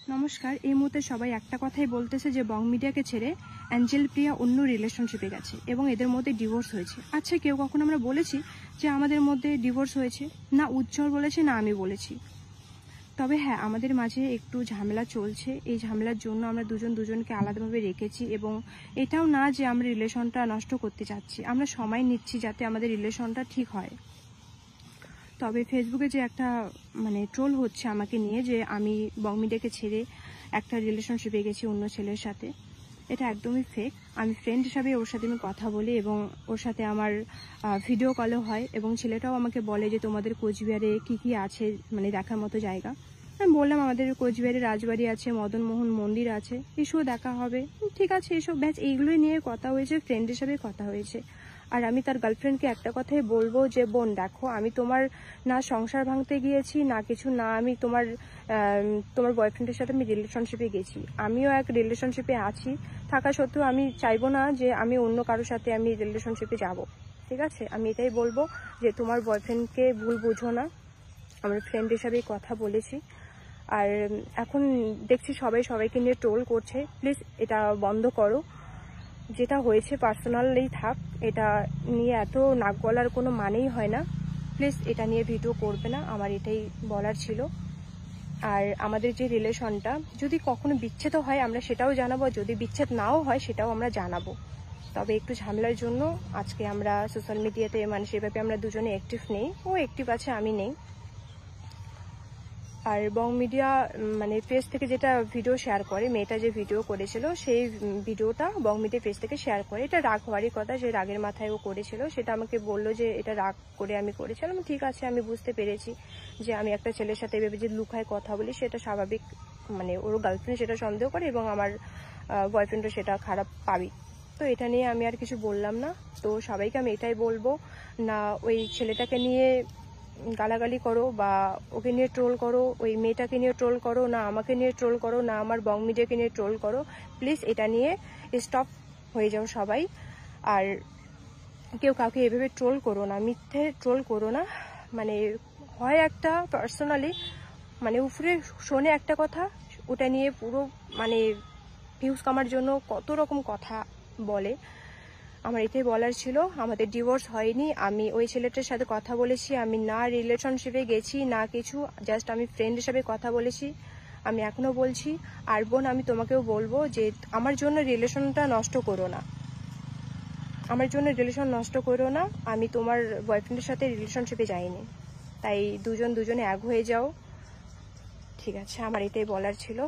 নমস্কার। এই মুহূর্তে সবাই একটা কথাই বলতেছে যে বং মিডিয়াকে ছেড়ে অ্যাঞ্জেল প্রিয়া অন্য রিলেশনশিপে গেছে এবং এদের মধ্যে ডিভোর্স হয়েছে। আচ্ছা, কেউ কখনো আমরা বলেছি যে আমাদের মধ্যে ডিভোর্স হয়েছে? না উজ্জ্বল বলেছে, না আমি বলেছি। তবে হ্যাঁ, আমাদের মাঝে একটু ঝামেলা চলছে। এই ঝামেলার জন্য আমরা দুজনকে আলাদাভাবে রেখেছি এবং এটাও না যে আমরা রিলেশনটা নষ্ট করতে চাচ্ছি, আমরা সময় নিচ্ছি যাতে আমাদের রিলেশনটা ঠিক হয়। তবে ফেসবুকে যে একটা ট্রোল হচ্ছে আমাকে নিয়ে যে আমি বং মিডিয়াকে ছেড়ে একটা রিলেশনশিপে গেছি অন্য ছেলের সাথে, এটা একদমই ফেক। আমি ফ্রেন্ড হিসাবে ওর সাথে আমি কথা বলি এবং ওর সাথে আমার ভিডিও কলও হয় এবং ছেলেটাও আমাকে বলে যে তোমাদের কোচবিহারে কি আছে দেখার মতো জায়গা। আমি বললাম আমাদের কোচবিহারে রাজবাড়ি আছে, মদনমোহন মন্দির আছে, এসব দেখা হবে। ঠিক আছে, এসব ব্যাচ এইগুলোই নিয়ে কথা হয়েছে, ফ্রেন্ড হিসাবে কথা হয়েছে। আর আমি তার গার্লফ্রেন্ডকে একটা কথাই বলবো যে বোন দেখো, আমি তোমার না সংসার ভাঙতে গিয়েছি না কিছু, না আমি তোমার বয়ফ্রেন্ডের সাথে আমি রিলেশনশিপে গেছি। আমিও এক রিলেশনশিপে আছি, থাকা সত্ত্বেও আমি চাইবো না যে আমি অন্য কারোর সাথে আমি রিলেশনশিপে যাব। ঠিক আছে, আমি এটাই বলবো যে তোমার বয়ফ্রেন্ডকে ভুল বুঝো না, আমরা ফ্রেন্ড হিসাবেই কথা বলেছি। আর এখন দেখছি সবাইকে নিয়ে ট্রোল করছে, প্লিজ এটা বন্ধ করো। যেটা হয়েছে পার্সোনালি থাক, এটা নিয়ে এত নাক গলার কোনো মানেই হয় না। প্লিজ এটা নিয়ে ভিডিও করবে না, আমার এটাই বলার ছিল। আর আমাদের যে রিলেশনটা যদি কখনো বিচ্ছেদ হয় আমরা সেটাও জানাবো, যদি বিচ্ছেদ নাও হয় সেটাও আমরা জানাবো। তবে একটু ঝামেলার জন্য আজকে আমরা সোশ্যাল মিডিয়াতে সেভাবে আমরা দুজনে অ্যাক্টিভ নেই, ও অ্যাক্টিভ আছে আমি নেই। আর বং মিডিয়া পেজ থেকে যেটা ভিডিও শেয়ার করে, মেয়েটা যে ভিডিও করেছিল সেই ভিডিওটা বং মিডিয়া পেজ থেকে শেয়ার করে। এটা রাগ হওয়ারই কথা, যে রাগের মাথায় ও করেছিল। সেটা আমাকে বললো যে এটা রাগ করে আমি করেছিলাম। ঠিক আছে, আমি বুঝতে পেরেছি যে আমি একটা ছেলের সাথে এভাবে যে লুকায় কথা বলি সেটা স্বাভাবিক, ওর গার্লফ্রেন্ড সেটা সন্দেহ করে এবং আমার বয়ফ্রেন্ডও সেটা খারাপ পাবি। তো এটা নিয়ে আমি আর কিছু বললাম না। তো সবাইকে আমি এটাই বলবো, না ওই ছেলেটাকে নিয়ে গালাগালি করো বা ওকে নিয়ে ট্রোল করো, ওই মেয়েটাকে নিয়ে ট্রোল করো, না আমাকে নিয়ে ট্রোল করো, না আমার বং মিডিয়াকে নিয়ে ট্রোল করো। প্লিজ এটা নিয়ে স্টপ হয়ে যাও সবাই। আর কেউ কাউকে এভাবে ট্রোল করো না, মিথ্যে ট্রোল করো না। হয় একটা পার্সোনালি উপরে শোনে একটা কথা, ওটা নিয়ে পুরো ভিউজ কামার জন্য কত রকম কথা বলে। আমার এটাই বলার ছিল, আমাদের ডিভোর্স হয়নি, আমি ওই ছেলেটার সাথে কথা বলেছি, আমি না রিলেশনশিপে গেছি না কিছু, জাস্ট আমি ফ্রেন্ড হিসাবে কথা বলেছি। আমি এখনো বলছি। আর বোন, আমি তোমাকেও বলবো যে আমার জন্য রিলেশনটা নষ্ট করো না, আমার জন্য রিলেশন নষ্ট করো না। আমি তোমার বয়ফ্রেন্ডের সাথে রিলেশনশিপে যাইনি, তাই দুজনে এক হয়ে যাও। ঠিক আছে, আমার এটাই বলার ছিল।